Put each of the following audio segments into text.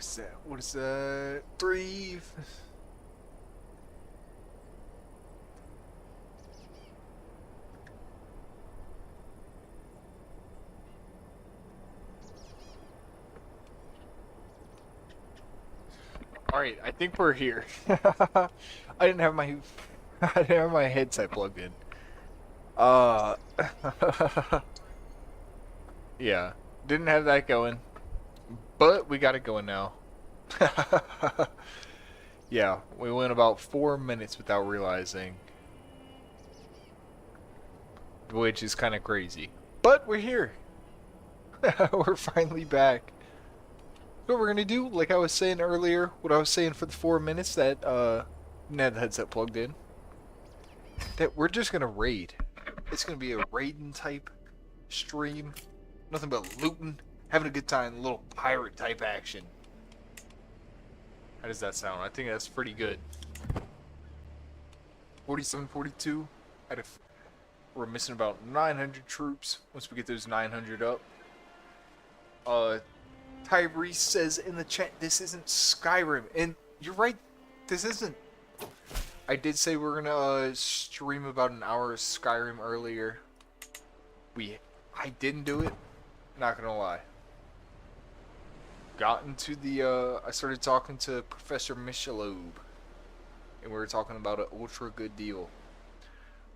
is that? What is that? Breathe. Alright, I think we're here. I didn't have my I didn't have my headset plugged in. Uh yeah. Didn't have that going. But we got it going now. Yeah, we went about 4 minutes without realizing. Which is kind of crazy. But we're here. We're finally back. What we're gonna do, like I was saying earlier, what I was saying for the 4 minutes that Ned headset plugged in, that we're just gonna raid. It's gonna be a raiding type stream, nothing but looting, having a good time, a little pirate type action. How does that sound? I think that's pretty good. 47, 42. We're missing about 900 troops. Once we get those 900 up, Tyrese says in the chat, this isn't Skyrim. And you're right, this isn't. I did say we're gonna stream about an hour of Skyrim earlier. I didn't do it, not gonna lie. Got into the, I started talking to Professor Michelob. And we were talking about an ultra good deal.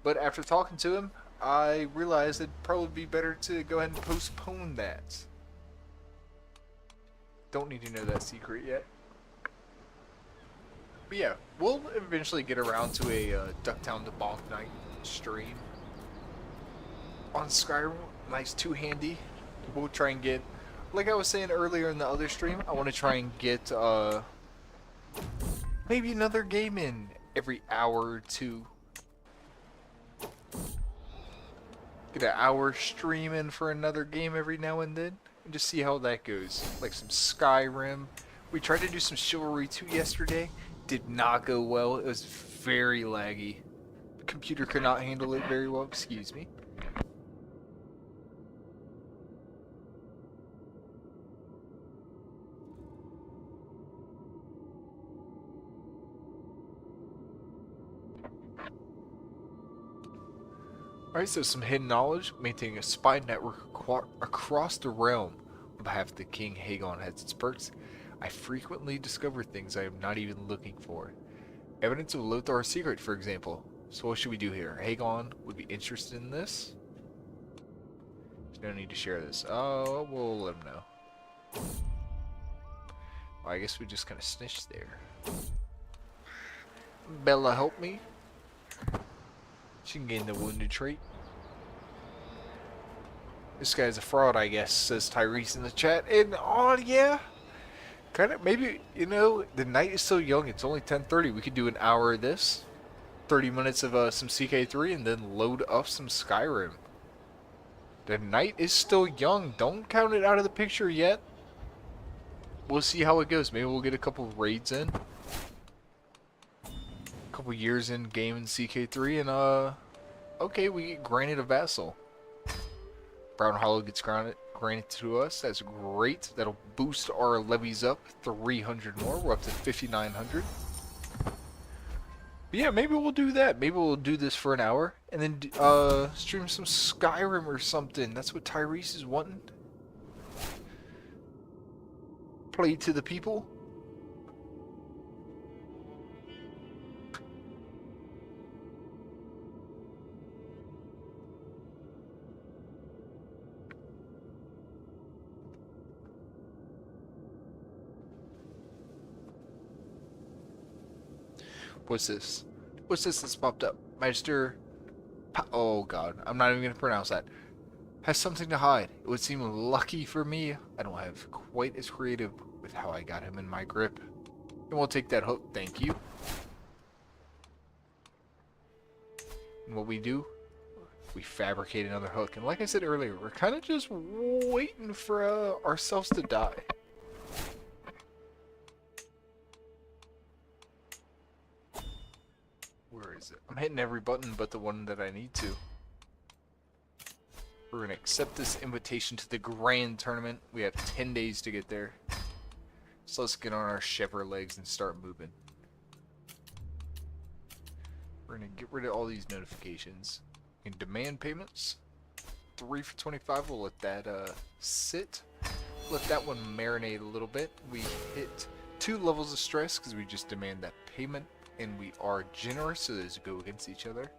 But after talking to him, I realized it'd probably be better to go ahead and postpone that. Don't need to know that secret yet. But yeah, we'll eventually get around to a Ducktown to Bonk Night stream on Skyrim. Nice two-handy. We'll try and get, like I was saying earlier in the other stream, I want to try and get maybe another game in every hour or two. Get an hour streaming for another game every now and then. And just see how that goes. Like some Skyrim. We tried to do some Chivalry 2 yesterday. Did not go well. It was very laggy. The computer could not handle it very well. Excuse me. Alright, so some hidden knowledge. Maintaining a spy network across the realm on behalf of the King Hagon has its perks. I frequently discover things I am not even looking for. Evidence of Lothar's secret, for example. So what should we do here? Hagon would be interested in this? There's no need to share this. Oh, we'll let him know. Well, I guess we just kind of snitched there. Bella, help me. She can gain the wounded trait. This guy's a fraud, I guess, says Tyrese in the chat. And, oh, yeah. Kind of, maybe, you know, the night is so young. It's only 10:30. We could do an hour of this. 30 minutes of some CK3 and then load up some Skyrim. The night is still young. Don't count it out of the picture yet. We'll see how it goes. Maybe we'll get a couple of raids in. Couple years in game in CK3 and okay, we get granted a vassal. Brown Hollow gets granted to us. That's great. That'll boost our levies up 300 more. We're up to 5,900. But yeah, maybe we'll do that. Maybe we'll do this for an hour and then stream some Skyrim or something. That's what Tyrese is wanting. Play to the people. What's this? What's this that's popped up? Magister... Oh god, I'm not even going to pronounce that. Has something to hide. It would seem lucky for me. I don't have quite as creative with how I got him in my grip. And we'll take that hook, thank you. And what we do, we fabricate another hook. And like I said earlier, we're kind of just waiting for ourselves to die. Where is it? I'm hitting every button but the one that I need to. We're going to accept this invitation to the Grand Tournament. We have 10 days to get there. So let's get on our shepherd legs and start moving. We're gonna get rid of all these notifications. And demand payments. 3 for 25. We'll let that sit. Let that one marinate a little bit. We hit 2 levels of stress because we just demand that payment, and we are generous, so those go against each other.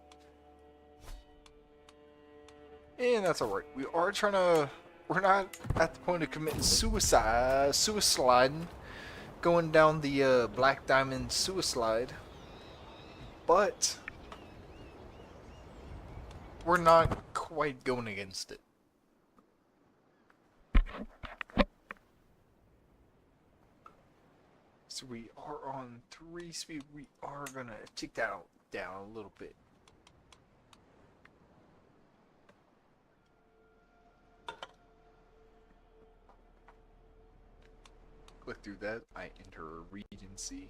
And that's alright. We are trying to... We're not at the point of committing suiciding, going down the Black Diamond suicide, but we're not quite going against it. So we are on 3 speed. We are gonna take that down a little bit. Click through that. I enter a Regency.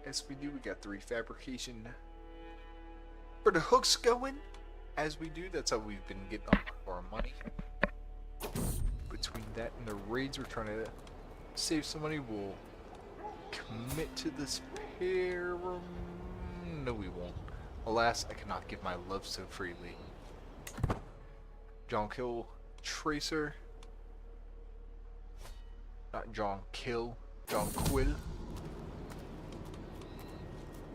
As we do, we got 3 fabrication for the hooks going. As we do, that's how we've been getting up our money. Between that and the raids, we're trying to save some money. We'll commit to this pair. No, we won't. Alas, I cannot give my love so freely. John Kill Tracer. Not John Kill. John Quill.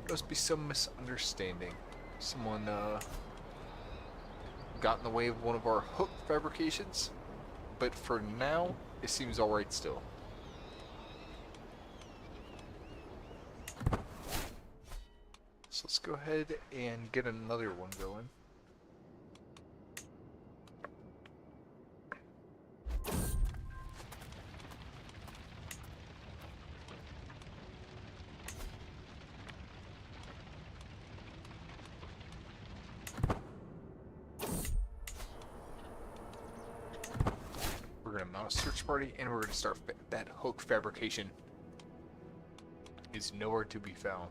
Must be some misunderstanding. Someone got in the way of one of our hook fabrications. But for now, it seems alright still. So let's go ahead and get another one going. We're going to mount a search party, and we're going to start that hook fabrication. Is nowhere to be found.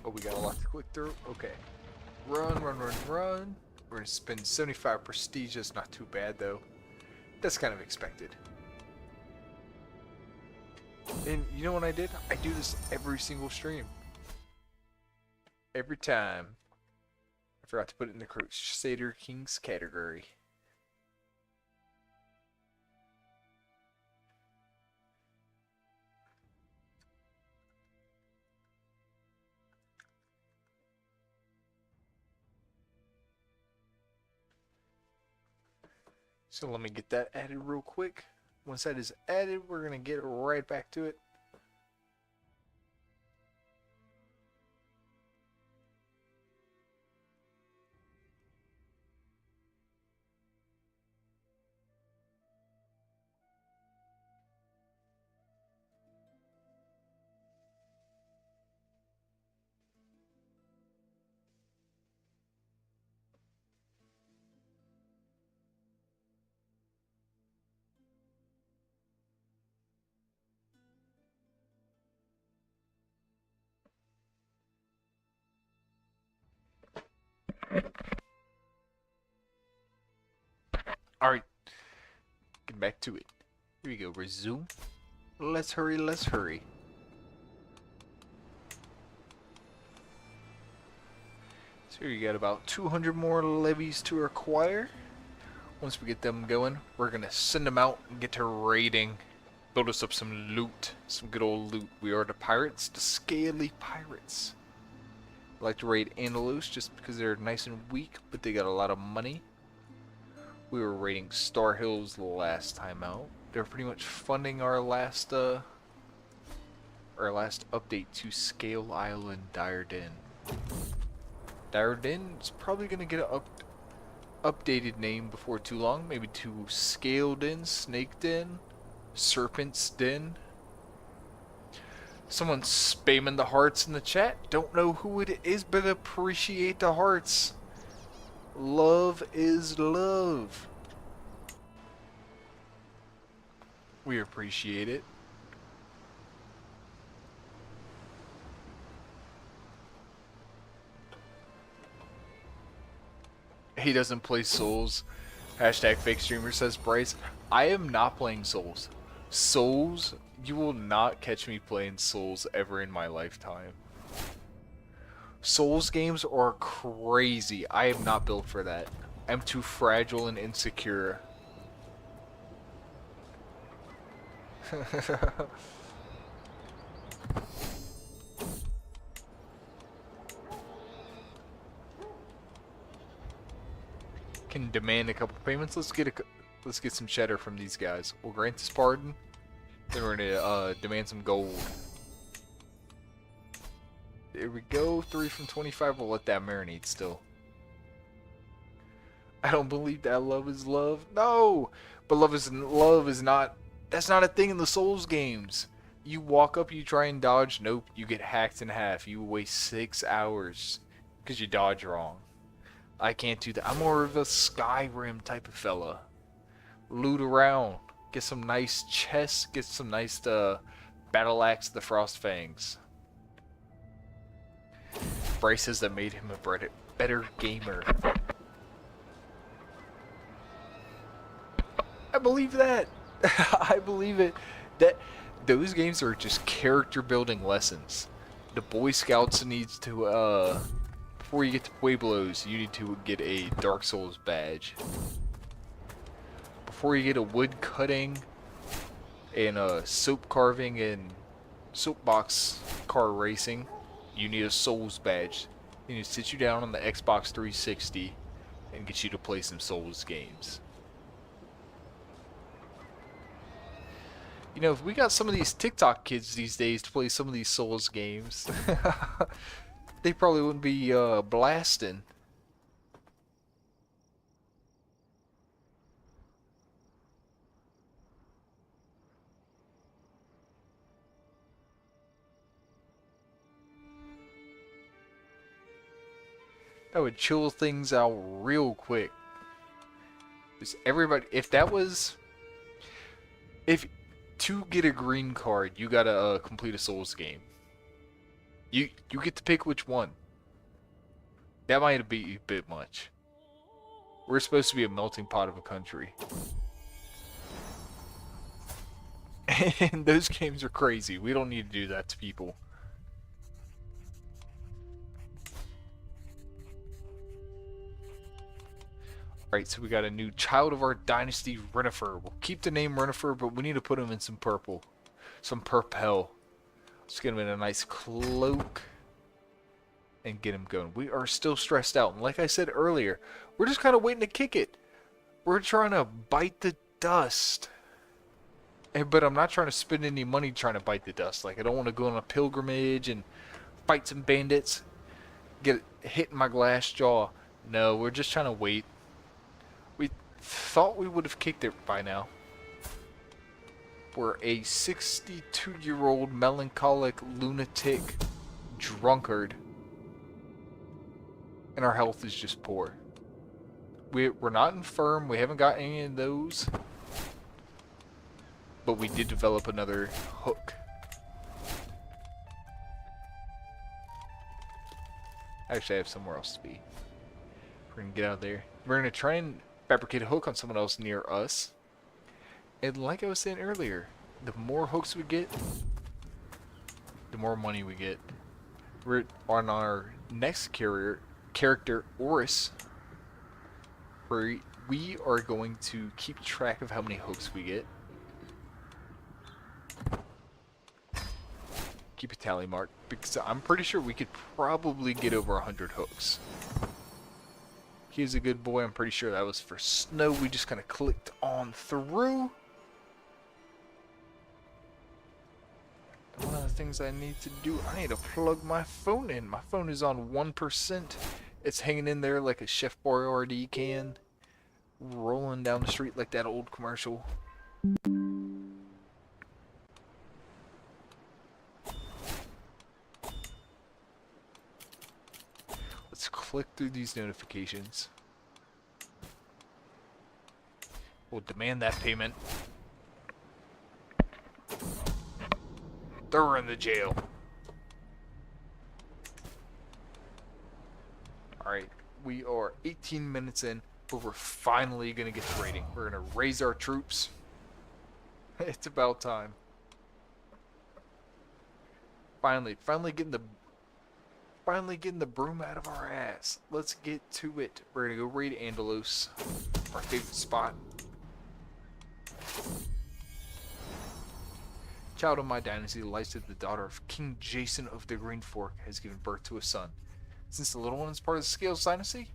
Oh, we got a lot to click through. Okay. Run, run, run, run. We're going to spend 75 prestige. That's not too bad, though. That's kind of expected. And you know what I did? I do this every single stream. Every time. I forgot to put it in the Crusader Kings category. So let me get that added real quick. Once that is added, we're going to get right back to it. Alright, get back to it. Here we go, resume. Let's hurry, let's hurry. So you got about 200 more levies to acquire. Once we get them going, we're going to send them out and get to raiding. Build us up some loot, some good old loot. We are the pirates, the scaly pirates. I like to raid Andalus just because they're nice and weak, but they got a lot of money. We were raiding Star Hills the last time out. They're pretty much funding our last update to Scale Island Dire Den. Dire Den is probably gonna get an updated name before too long. Maybe to Scale Den, Snake Den, Serpent's Den. Someone's spamming the hearts in the chat. Don't know who it is, but appreciate the hearts. Love is love. We appreciate it. He doesn't play Souls. Hashtag fake streamer, says Bryce. I am not playing Souls. Souls, you will not catch me playing Souls ever in my lifetime. Souls games are crazy. I am not built for that. I'm too fragile and insecure. Can demand a couple payments. Let's get some cheddar from these guys. We'll grant this pardon. Then we're gonna demand some gold. There we go. 3 from 25. We'll let that marinate still. I don't believe that love is love. No, but love is not. That's not a thing in the Souls games. You walk up, you try and dodge. Nope, you get hacked in half. You waste 6 hours because you dodge wrong. I can't do that. I'm more of a Skyrim type of fella. Loot around, get some nice chests, get some nice battle axe, the Frost Fangs. Bryce says that made him a better gamer. I believe that. I believe it. That those games are just character building lessons. The Boy Scouts needs to before you get to Pueblos, you need to get a Dark Souls badge. Before you get a wood cutting and soap carving and soapbox car racing, you need a Souls badge. They need to sit you down on the Xbox 360 and get you to play some Souls games. You know, if we got some of these TikTok kids these days to play some of these Souls games, they probably wouldn't be blasting. That would chill things out real quick. Because everybody, if to get a green card, you gotta complete a Souls game. You get to pick which one. That might be a bit much. We're supposed to be a melting pot of a country. And those games are crazy. We don't need to do that to people. Alright, so we got a new child of our dynasty, Rennifer. We'll keep the name Rennifer, but we need to put him in some purple. Some purple. Let's get him in a nice cloak. And get him going. We are still stressed out. And like I said earlier, we're just kind of waiting to kick it. We're trying to bite the dust. But I'm not trying to spend any money trying to bite the dust. Like, I don't want to go on a pilgrimage and fight some bandits. Get hit in my glass jaw. No, we're just trying to wait. We thought we would have kicked it by now. We're a 62-year-old melancholic lunatic drunkard. And our health is just poor. We're not infirm. We haven't got any of those. But we did develop another hook. Actually, I have somewhere else to be. We're going to get out of there. We're going to try and fabricate a hook on someone else near us. And like I was saying earlier, the more hooks we get, the more money we get. We're on our next character, Oris. We are going to keep track of how many hooks we get. Keep a tally mark, because I'm pretty sure we could probably get over 100 hooks. He's a good boy. I'm pretty sure that was for snow. We just kind of clicked on through. One of the things I need to do, I need to plug my phone in. My phone is on 1%. It's hanging in there like a Chef Boyardee can. Rolling down the street like that old commercial. Let's click through these notifications. We'll demand that payment. Throw her in the jail. Alright, we are 18 minutes in. But we're finally gonna get the rating. We're gonna raise our troops. It's about time. Finally getting the broom out of our ass. Let's get to it. We're gonna go raid Andalos, our favorite spot. Child of my dynasty, Lysa, the daughter of King Jason of the Green Fork, has given birth to a son. Since the little one is part of the Scales dynasty,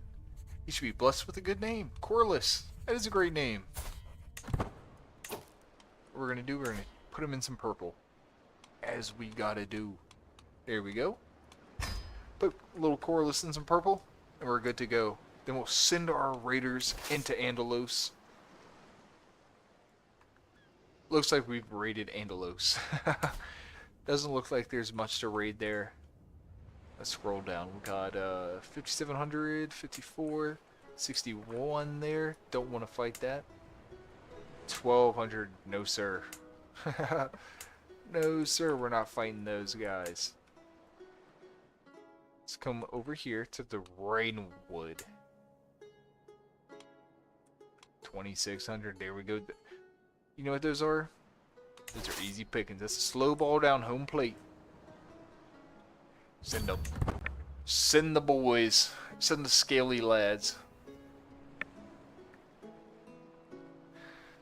he should be blessed with a good name. Corliss. That is a great name. What we're gonna do, we're gonna put him in some purple. As we gotta do. There we go. Put little Corliss in some purple, and we're good to go. Then we'll send our raiders into Andalos. Looks like we've raided Andalos. Doesn't look like there's much to raid there. Let's scroll down. We got 5,700, 54, 61 there. Don't want to fight that. 1,200. No, sir. No, sir. We're not fighting those guys. Let's come over here to the Rainwood. 2,600. There we go. You know what those are? Those are easy pickings. That's a slow ball down home plate. Send them. Send the boys. Send the scaly lads.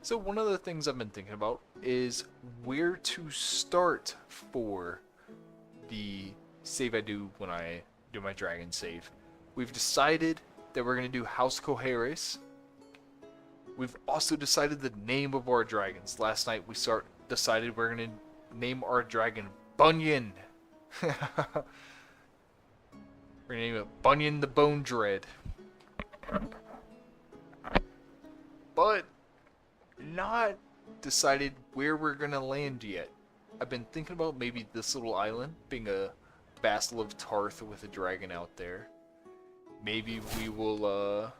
So one of the things I've been thinking about is where to start for the save I do when I do my dragon save. We've decided that we're going to do House Coheres. We've also decided the name of our dragons. Last night we decided we're going to name our dragon Bunyan. We're going to name it Bunyan the Bone Dread. But not decided where we're going to land yet. I've been thinking about maybe this little island being a vassal of Tarth with a dragon out there. Maybe we will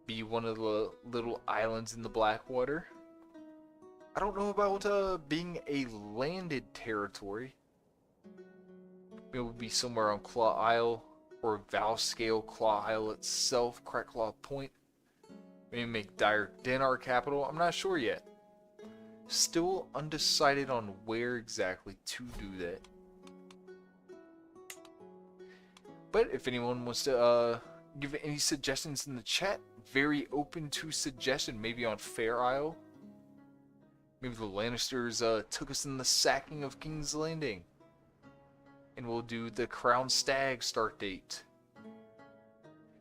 be one of the little islands in the Blackwater. I don't know about being a landed territory. Maybe we'll be somewhere on Claw Isle or Valscale Claw Isle itself, Crackclaw Point. Maybe make Dire Den our capital. I'm not sure yet. Still undecided on where exactly to do that. But if anyone wants to give any suggestions in the chat, very open to suggestion. Maybe on Fair Isle. Maybe the Lannisters took us in the sacking of King's Landing. And we'll do the Crown Stag start date.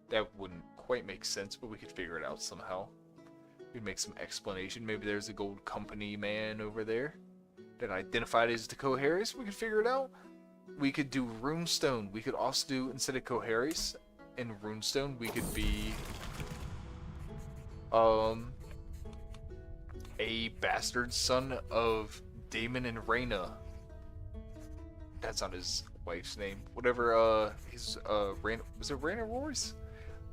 That wouldn't quite make sense, but we could figure it out somehow. We'd make some explanation. Maybe there's a gold company man over there that identified as the Coheres. We could figure it out. We could do Runestone. We could also do, instead of Coheres in Runestone, we could be a bastard son of Daemon and Rhaena. That's not his wife's name. Whatever his was it Rhaena Royce?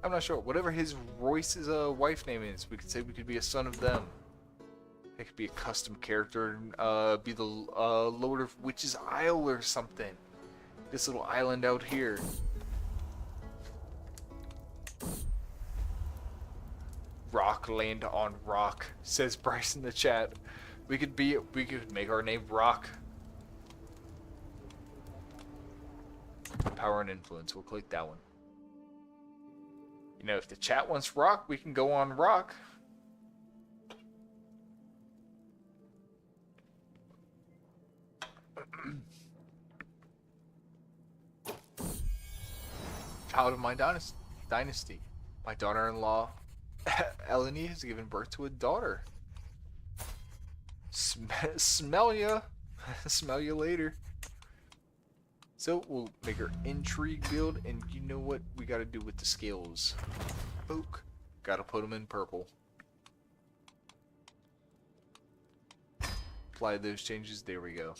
I'm not sure. Whatever his Royce's wife name is, we could say we could be a son of them. It could be a custom character and be the Lord of Witch's Isle or something. This little island out here. Rock land on rock, says Bryce in the chat. We could make our name Rock. Power and influence. We'll click that one. You know, if the chat wants Rock, we can go on Rock. Child of my dynasty. My daughter-in-law, Eleni, has given birth to a daughter. Smell ya. Smell you later. So we'll make her intrigue build, and you know what we gotta do with the scales? Oak. Gotta put them in purple. Apply those changes. There we go.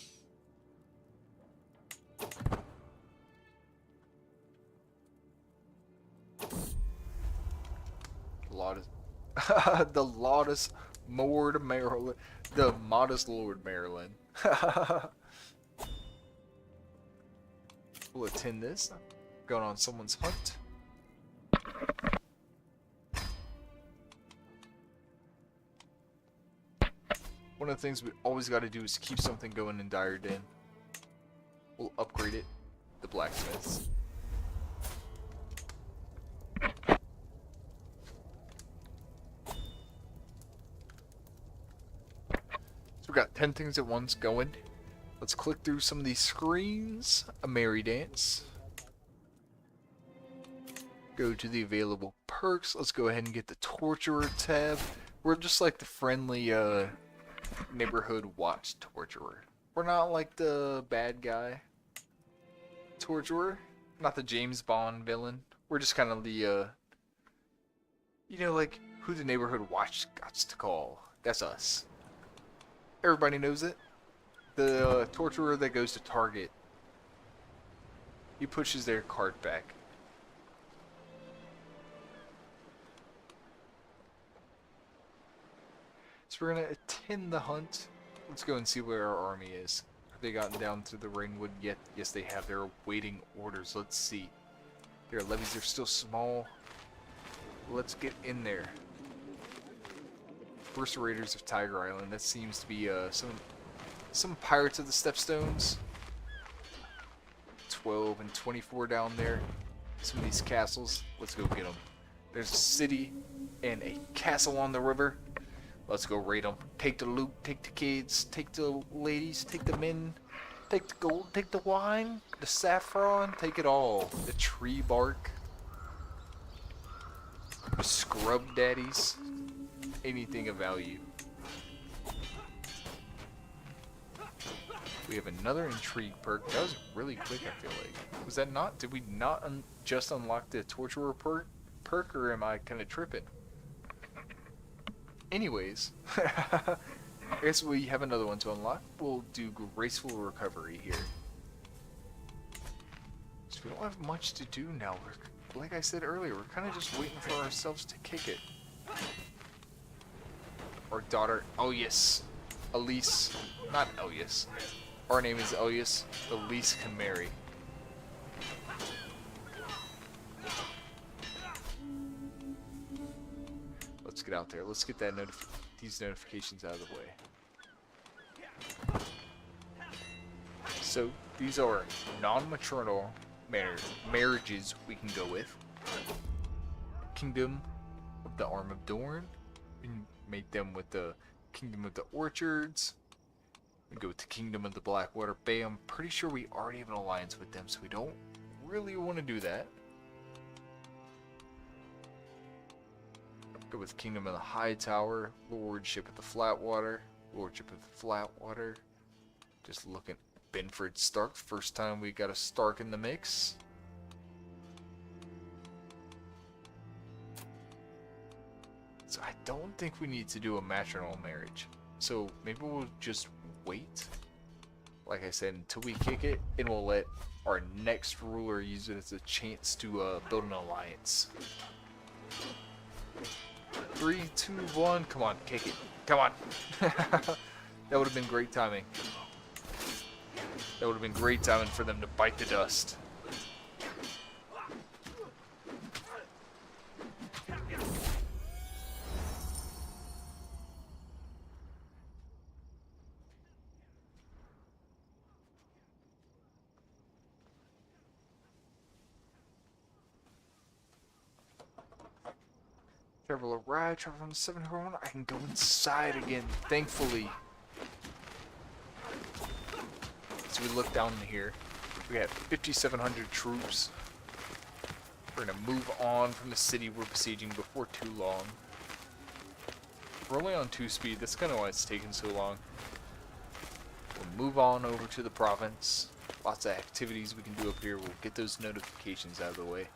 The Lawless Lord Maryland. The modest Lord Maryland. We'll attend this. Going on someone's hunt. One of the things we always got to do is keep something going in Dire Den. We'll upgrade it. The blacksmiths. So we got 10 things at once going. Let's click through some of these screens. A merry dance. Go to the available perks. Let's go ahead and get the Torturer tab. We're just like the friendly neighborhood watch torturer. We're not like the bad guy torturer. Not the James Bond villain. We're just kind of the, you know, like who the neighborhood watch got to call. That's us. Everybody knows it. The torturer that goes to Target. He pushes their cart back. So we're gonna attend the hunt. Let's go and see where our army is. Have they gotten down to the Rainwood yet? Yes, they have. They're awaiting orders. Let's see. Their levies are still small. Let's get in there. First Raiders of Tiger Island. That seems to be some Pirates of the Stepstones. 12 and 24 down there. Some of these castles. Let's go get them. There's a city and a castle on the river. Let's go raid them. Take the loot, take the kids, take the ladies, take the men, take the gold, take the wine, the saffron, take it all. The tree bark, the scrub daddies, anything of value. We have another intrigue perk. That was really quick, I feel like. Was that not? Did we not just unlock the torturer perk, or am I kind of tripping? Anyways, I guess we have another one to unlock. We'll do graceful recovery here. So we don't have much to do now. Like I said earlier, we're kind of just waiting for ourselves to kick it. Our daughter, Elias, Elise, not Elias. Our name is Elias. Elise can marry. Let's get out there. Let's get that these notifications out of the way. So these are non-maternal marriages we can go with. Kingdom of the Arm of Dorn. We can make them with the Kingdom of the Orchards. We go with the Kingdom of the Blackwater Bay. I'm pretty sure we already have an alliance with them, so we don't really want to do that. Go with Kingdom of the High Tower, Lordship of the Flatwater, Lordship of the Flatwater. Just looking at Benford Stark. First time we got a Stark in the mix. So I don't think we need to do a maternal marriage. So maybe we'll just wait, like I said, until we kick it, and we'll let our next ruler use it as a chance to build an alliance. 3, 2, 1, come on, kick it. Come on. That would have been great timing. That would have been great timing for them to bite the dust. Travel arrived, travel from the 701. I can go inside again, thankfully. So we look down in here. We have 5,700 troops. We're gonna move on from the city we're besieging before too long. We're only on 2 speed. That's kind of why it's taking so long. We'll move on over to the province. Lots of activities we can do up here. We'll get those notifications out of the way.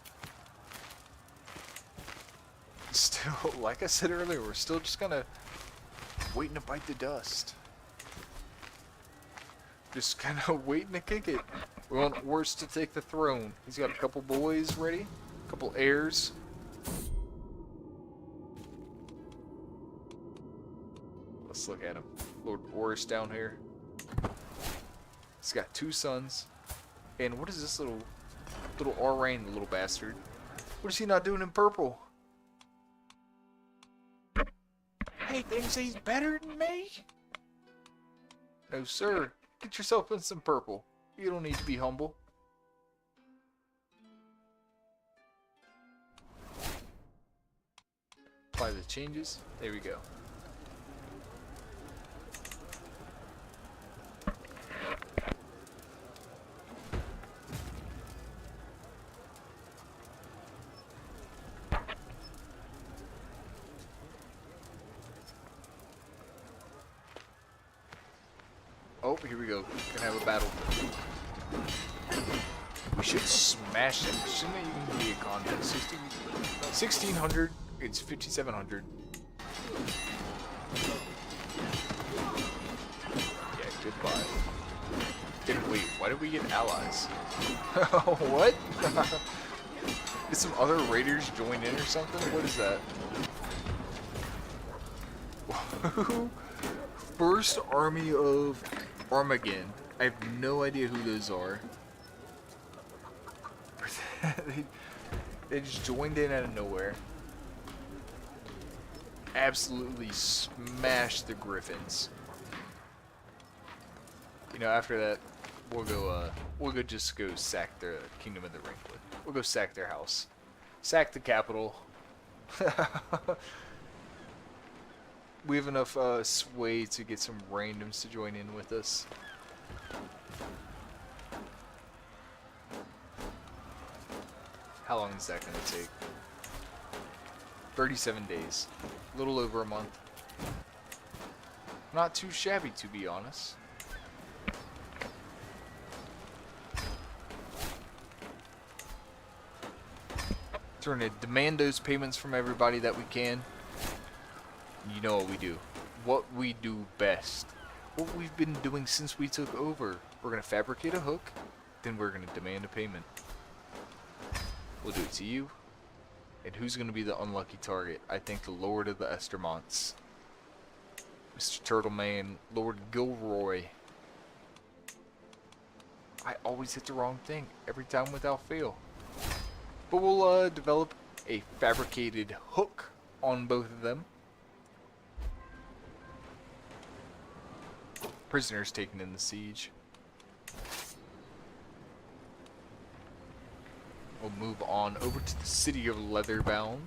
Still, like I said earlier, we're still just kind of waiting to bite the dust. Just kind of waiting to kick it. We want Worst to take the throne. He's got a couple boys ready, a couple heirs. Let's look at him. Lord Worst down here. He's got 2 sons. And what is this little Arain, the little bastard? What is he not doing in purple? He thinks he's better than me? No, sir. Get yourself in some purple. You don't need to be humble. Apply the changes. There we go. Oh, here we go. Gonna have a battle. We should smash them. Shouldn't it even be a contest? 1600. It's 5700. Yeah, goodbye. Wait, why did we get allies? What? Did some other raiders join in or something? What is that? First Army of Armageddon. I have no idea who those are. They just joined in out of nowhere. Absolutely smashed the Griffins. You know, after that, we'll go just go sack the Kingdom of the Ringwood. We'll go sack their house. Sack the capital. We have enough sway to get some randoms to join in with us. How long is that going to take? 37 days. A little over a month. Not too shabby, to be honest. We're going to demand those payments from everybody that we can. You know what we do. What we do best. What we've been doing since we took over. We're going to fabricate a hook. Then we're going to demand a payment. We'll do it to you. And who's going to be the unlucky target? I think the Lord of the Estermonts. Mr. Turtleman, Lord Gilroy. I always hit the wrong thing. Every time without fail. But we'll develop a fabricated hook on both of them. Prisoners taken in the siege. We'll move on over to the city of Leatherbound.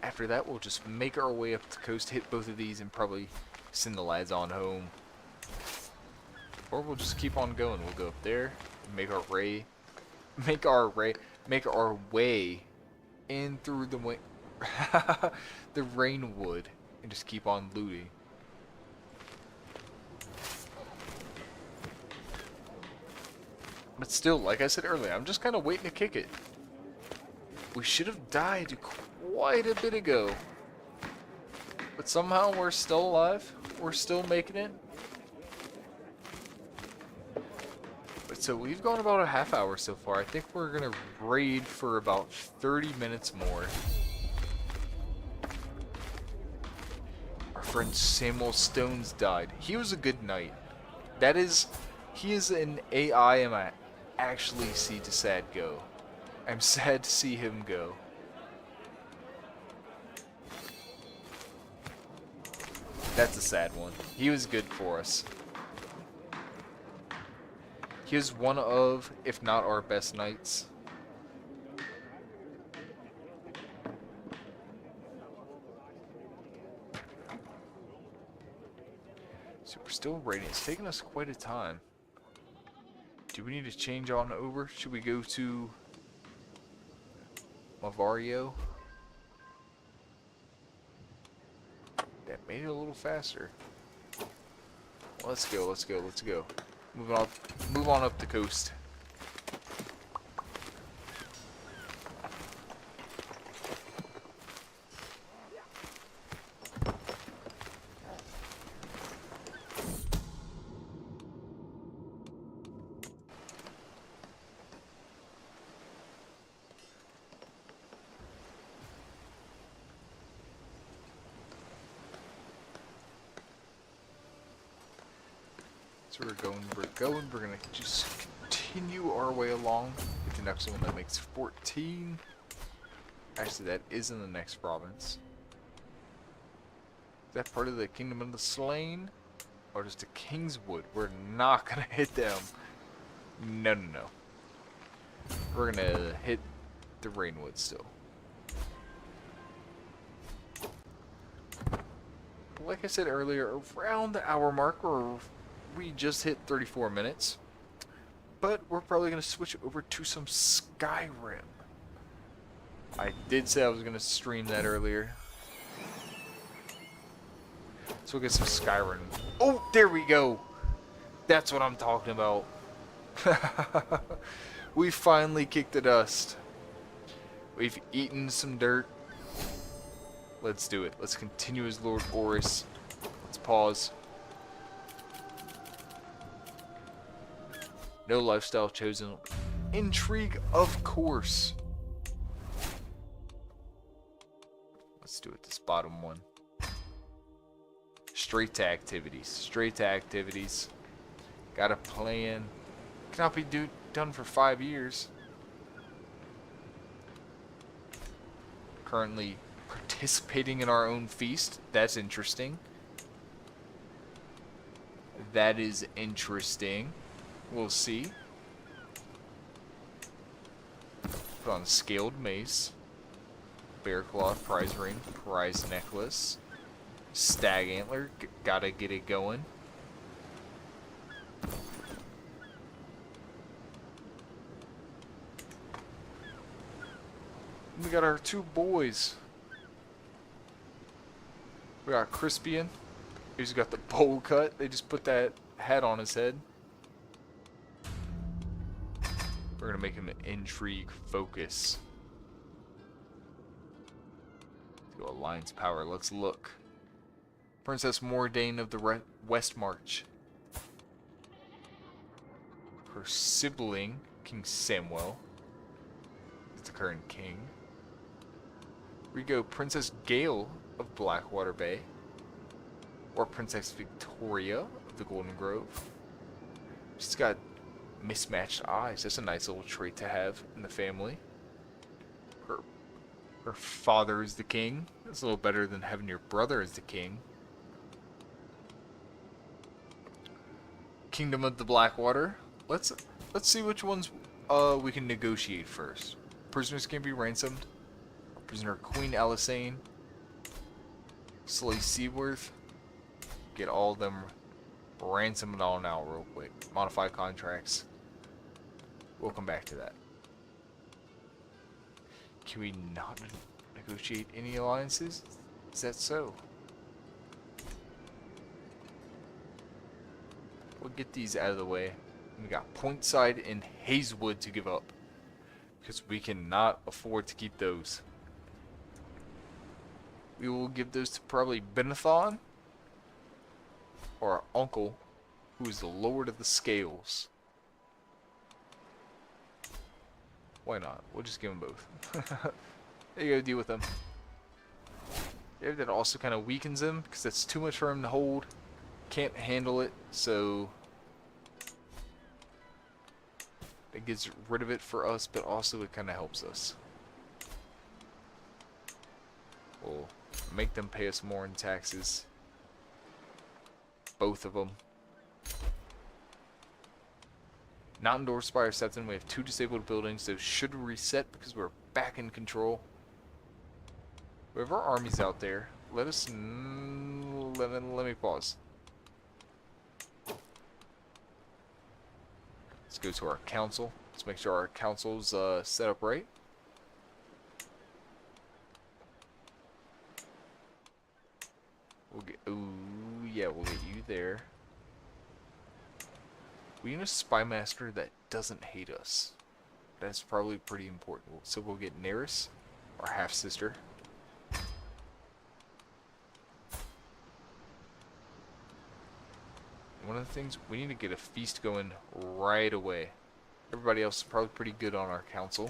After that, we'll just make our way up the coast, hit both of these, and probably send the lads on home. Or we'll just keep on going. We'll go up there, and make our way in through the the Rainwood, and just keep on looting. But still, like I said earlier, I'm just kind of waiting to kick it. We should have died quite a bit ago. But somehow we're still alive. We're still making it. But so we've gone about a half hour so far. I think we're going to raid for about 30 minutes more. Our friend Samuel Stones died. He was a good knight. He is an AI and I actually see to sad go. I'm sad to see him go. That's a sad one. He was good for us. He was one of, if not our best knights. So we're still raiding. It's taking us quite a time. Do we need to change on over? Should we go to Mavario? That made it a little faster. Let's go, let's go, let's go. Move on up the coast. So we're gonna just continue our way along with the next one that makes 14. Actually, that is in the next province. Is that part of the Kingdom of the Slain? Oh, just a Kingswood. We're not gonna hit them. No, no, no. We're gonna hit the Rainwood still. Like I said earlier, around the hour mark, or we just hit 34 minutes. But we're probably gonna switch over to some Skyrim. I did say I was gonna stream that earlier. So we'll get some Skyrim. Oh, there we go. That's what I'm talking about. We finally kicked the dust. We've eaten some dirt. Let's do it. Let's continue as Lord Boris. Let's pause. No lifestyle chosen. Intrigue, of course. Let's do it. This bottom one. Straight to activities. Straight to activities. Got a plan. Cannot be done for 5 years. Currently participating in our own feast. That's interesting. That is interesting. We'll see. Put on scaled mace. Bear cloth, prize ring, prize necklace. Stag antler. Gotta get it going. We got our 2 boys. We got Crispian. He's got the bowl cut. They just put that hat on his head. We're gonna make him an intrigue focus. Let's go Alliance power. Let's look. Princess Mordain of the West March. Her sibling, King Samwell, is the current king. We go Princess Gale of Blackwater Bay, or Princess Victoria of the Golden Grove. She's got mismatched eyes. That's a nice little trait to have in the family. Her father is the king. That's a little better than having your brother as the king. Kingdom of the Blackwater. Let's see which ones we can negotiate first. Prisoners can be ransomed. Prisoner Queen Alisane. Slay Seaworth. Get all of them ransomed all now real quick. Modify contracts. We'll come back to that. Can we not negotiate any alliances? Is that so? We'll get these out of the way. We got Pointside and Hazewood to give up, because we cannot afford to keep those. We will give those to probably Benathon or our uncle, who is the Lord of the Scales. Why not? We'll just give them both. There you go, deal with them. Yeah, that also kind of weakens him, because that's too much for him to hold. Can't handle it, so it gets rid of it for us, but also it kind of helps us. We'll make them pay us more in taxes. Both of them. Not endorsed by our Septon. We have 2 disabled buildings. Those should reset because we're back in control. We have our armies out there. Let us... let me pause. Let's go to our council. Let's make sure our council's set up right. We'll get... ooh, yeah, we'll get you there. We need a spy master that doesn't hate us. That's probably pretty important. So we'll get Neris, our half-sister. One of the things, we need to get a feast going right away. Everybody else is probably pretty good on our council.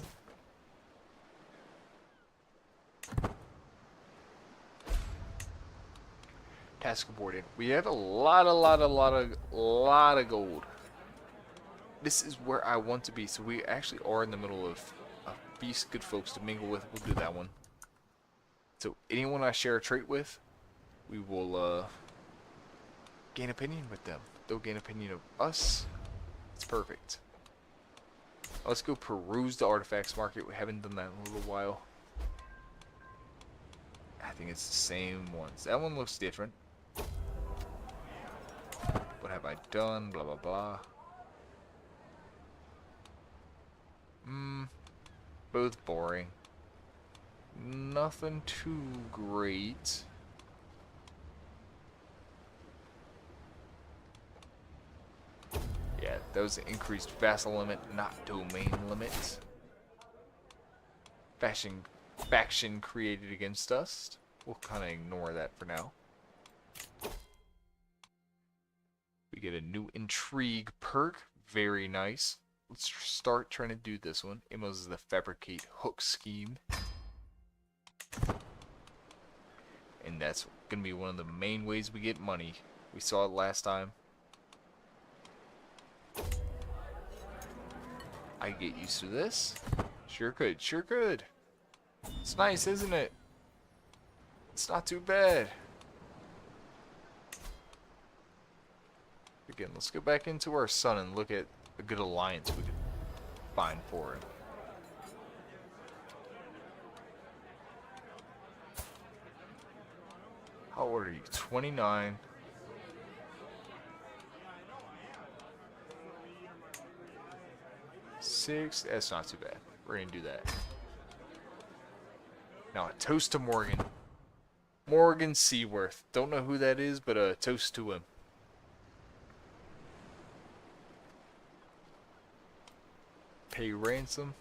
Task aborted. We have a lot of gold. This is where I want to be. So we actually are in the middle of a feast, good folks to mingle with. We'll do that one. So anyone I share a trait with, we will gain opinion with them. They'll gain opinion of us. It's perfect. Let's go peruse the artifacts market. We haven't done that in a little while. I think it's the same ones. That one looks different. What have I done? Blah, blah, blah. Both boring. Nothing too great. Yeah, that was an increased vassal limit, not domain limit. Faction created against us. We'll kind of ignore that for now. We get a new intrigue perk. Very nice. Let's start trying to do this one. Amos is the fabricate hook scheme. And that's going to be one of the main ways we get money. We saw it last time. I get used to this. Sure could, sure could. It's nice, isn't it? It's not too bad. Again, let's go back into our sun and look at a good alliance we could find for him. How old are you? 29. Six. That's not too bad. We're gonna do that. Now a toast to Morgan. Morgan Seaworth. Don't know who that is, but a toast to him. Pay ransom.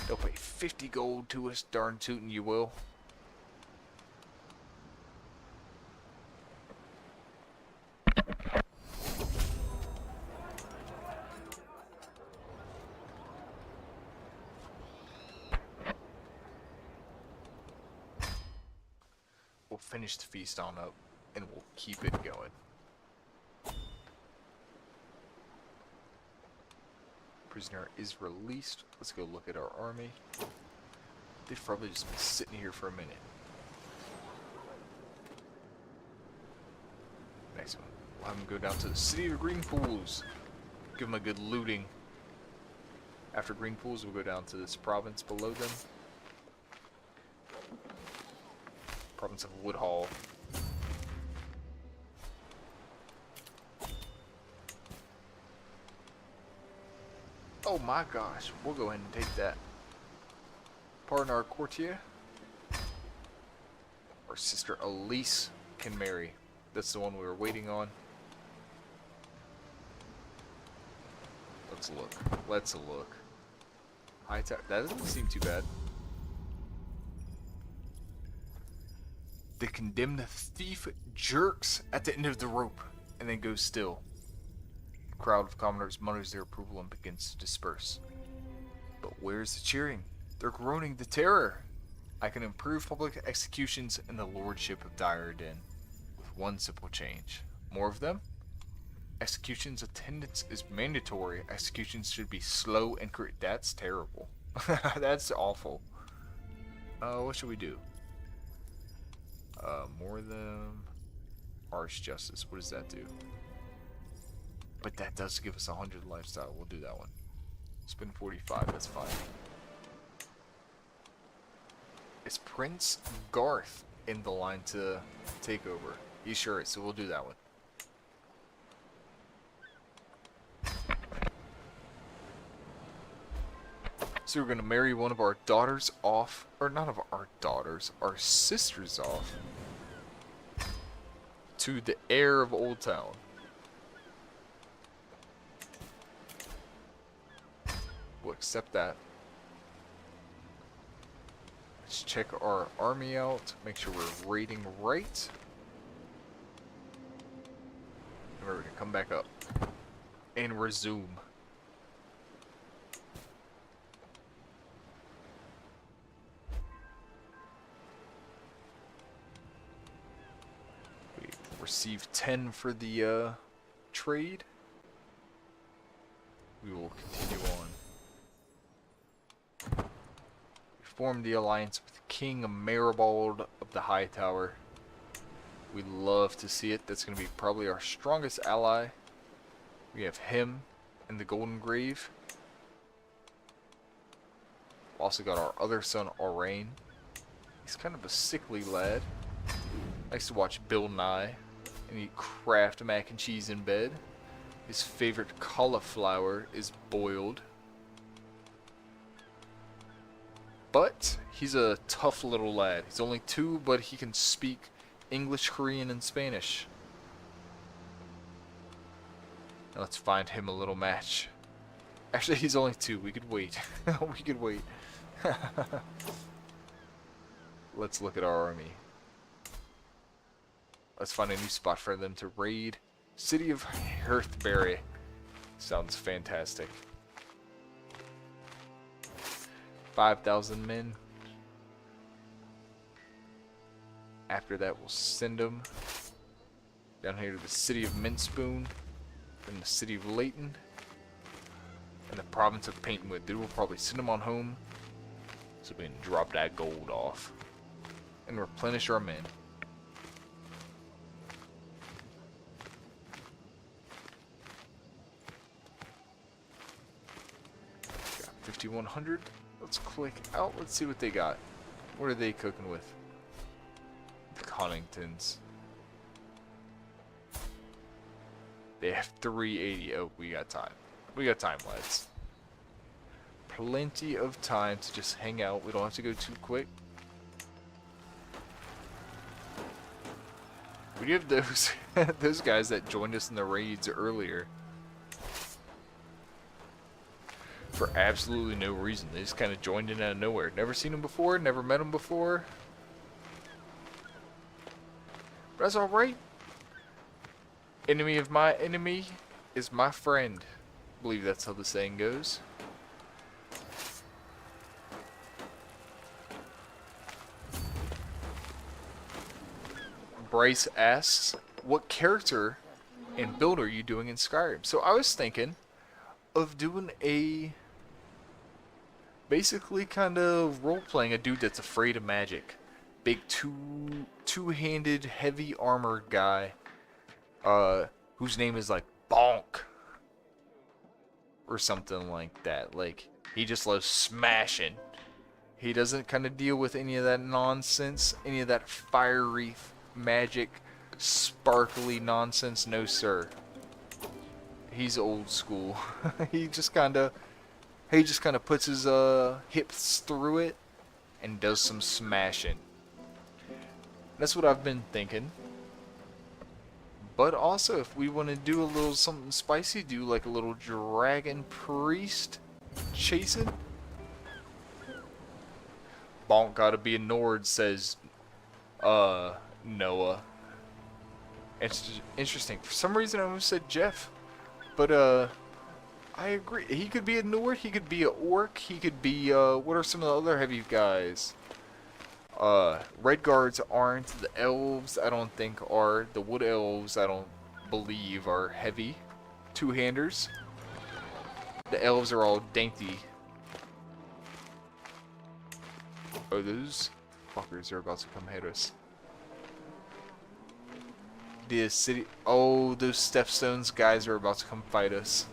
They'll pay 50 gold to us, darn tootin' you will. We'll finish the feast on up, and we'll keep it going. Prisoner is released. Let's go look at our army. They've probably just been sitting here for a minute. Next one. We'll have them go down to the city of Green Pools. Give them a good looting. After Green Pools, we'll go down to this province below them. Province of Woodhall. Oh my gosh, we'll go ahead and take that. Pardon our courtier. Our sister Elise can marry. That's the one we were waiting on. Let's look. Let's look. High tower. That doesn't seem too bad. The condemned thief jerks at the end of the rope and then goes still. The crowd of commoners mutters their approval and begins to disperse. But where's the cheering? They're groaning the terror. I can improve public executions in the lordship of Dyrden with one simple change. More of them? Executions attendance is mandatory. Executions should be slow and correct. That's terrible. That's awful. What should we do? More of them. Harsh justice. What does that do? But that does give us 100 lifestyle. We'll do that one. Spend 45. That's fine. Is Prince Garth in the line to take over? He sure is. So we'll do that one. So we're going to marry one of our daughters off, or not of our daughters, our sisters off, to the heir of Old Town. We'll accept that. Let's check our army out, make sure we're rating right. And we're going to come back up and resume. Receive 10 for the trade. We will continue on. We formed the alliance with King Maribald of the High Tower. We love to see it. That's going to be probably our strongest ally. We have him and the Golden Grave. Also got our other son, Orain. He's kind of a sickly lad. Likes to watch Bill Nye and eat Kraft mac and cheese in bed. His favorite cauliflower is boiled. But he's a tough little lad. He's only 2, but he can speak English, Korean, and Spanish. Now let's find him a little match. Actually, he's only 2. We could wait. We could wait. Let's look at our army. Let's find a new spot for them to raid. City of Hearthbury. Sounds fantastic. 5,000 men. After that, we'll send them down here to the city of Mintspoon, then the city of Leighton, and the province of Paintwood. Then we'll probably send them on home so we can drop that gold off and replenish our men. Got 5,100. Let's click out. Let's see what they got. What are they cooking with? The Conningtons. They have 380. Oh, we got time. We got time, lads. Plenty of time to just hang out. We don't have to go too quick. We do have those those guys that joined us in the raids earlier for absolutely no reason. They just kind of joined in out of nowhere. Never seen them before. Never met them before. But that's alright. Enemy of my enemy is my friend. I believe that's how the saying goes. Bryce asks, what character and build are you doing in Skyrim? So I was thinking of doing a basically kind of role-playing a dude that's afraid of magic. Big two-handed heavy armor guy whose name is like Bonk or something like that. Like, he just loves smashing. He doesn't kind of deal with any of that nonsense, any of that fiery magic sparkly nonsense. No sir, he's old school. he just kind of puts his hips through it and does some smashing. That's what I've been thinking. But also, if we want to do a little something spicy, do like a little dragon priest chasing. Bonk gotta be a Nord, says Noah. It's interesting. For some reason I almost said Jeff. But I agree. He could be a Nord, he could be a Orc, he could be what are some of the other heavy guys? Red Guards aren't. The Elves I don't think are. The Wood Elves I don't believe are heavy. Two-handers. The Elves are all dainty. Oh, those fuckers are about to come hit us. The city. Oh, those Stepstones guys are about to come fight us.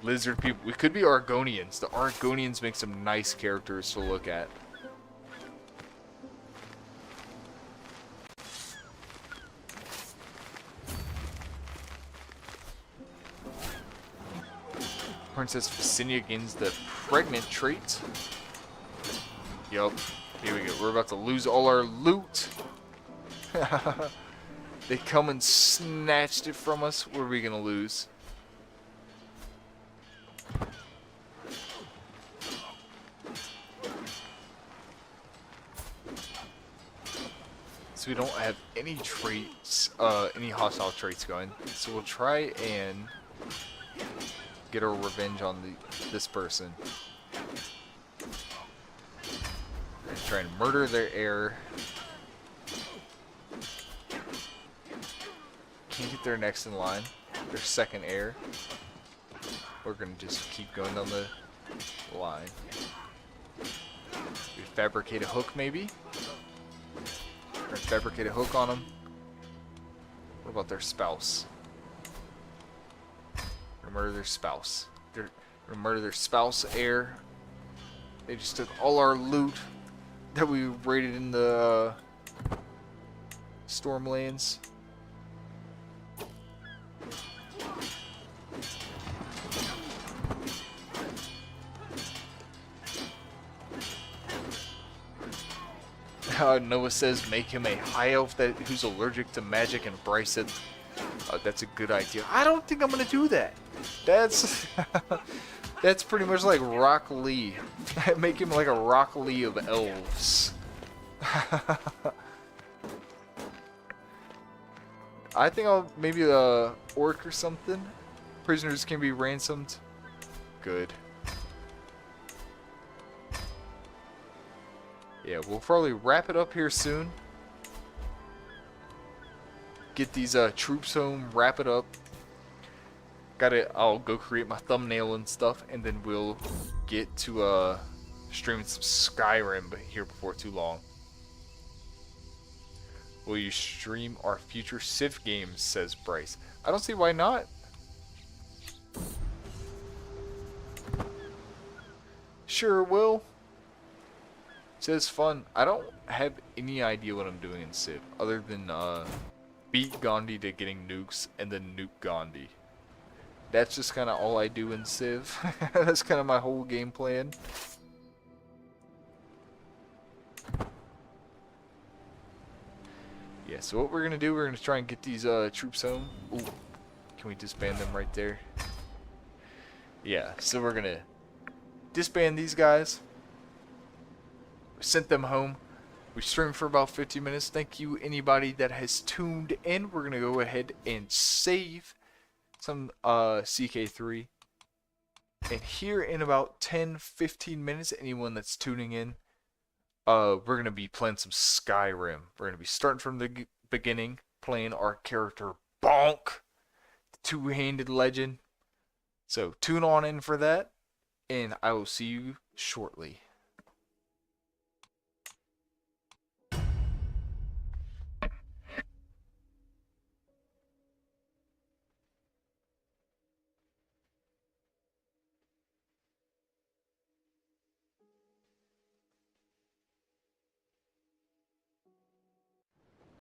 Lizard people. We could be Argonians. The Argonians make some nice characters to look at. Princess Vicinia gains the pregnant trait. Yup. Here we go. We're about to lose all our loot. They come and snatched it from us. What are we gonna lose? So we don't have any traits, any hostile traits going. So we'll try and get our revenge on this person. And try and murder their heir. Can't get their next in line. Their second heir. We're gonna just keep going down the line. We fabricate a hook maybe. Fabricate a hook on them. What about their spouse? Murder their spouse. They're gonna murder their spouse, heir. They just took all our loot that we raided in the Stormlands. Noah says make him a high elf who's allergic to magic, and Bryce said that's a good idea. I don't think I'm gonna do that. That's that's pretty much like Rock Lee. Make him like a Rock Lee of elves. I think I'll maybe a orc or something. Prisoners can be ransomed. Good. Yeah, we'll probably wrap it up here soon. Get these troops home, wrap it up. I'll go create my thumbnail and stuff, and then we'll get to streaming some Skyrim here before too long. Will you stream our future Civ games, says Bryce. I don't see why not. Sure will. Says fun. I don't have any idea what I'm doing in Civ, other than beat Gandhi to getting nukes and then nuke Gandhi. That's just kind of all I do in Civ. That's kind of my whole game plan. Yeah, so what we're going to do, we're going to try and get these troops home. Ooh, can we disband them right there? Yeah, so we're going to disband these guys. Sent them home. We streamed for about 50 minutes. Thank you anybody that has tuned in. We're going to go ahead and save some CK3. And here in about 10-15 minutes, anyone that's tuning in, we're going to be playing some Skyrim. We're going to be starting from the beginning, playing our character Bonk, the two-handed legend. So tune on in for that, and I will see you shortly.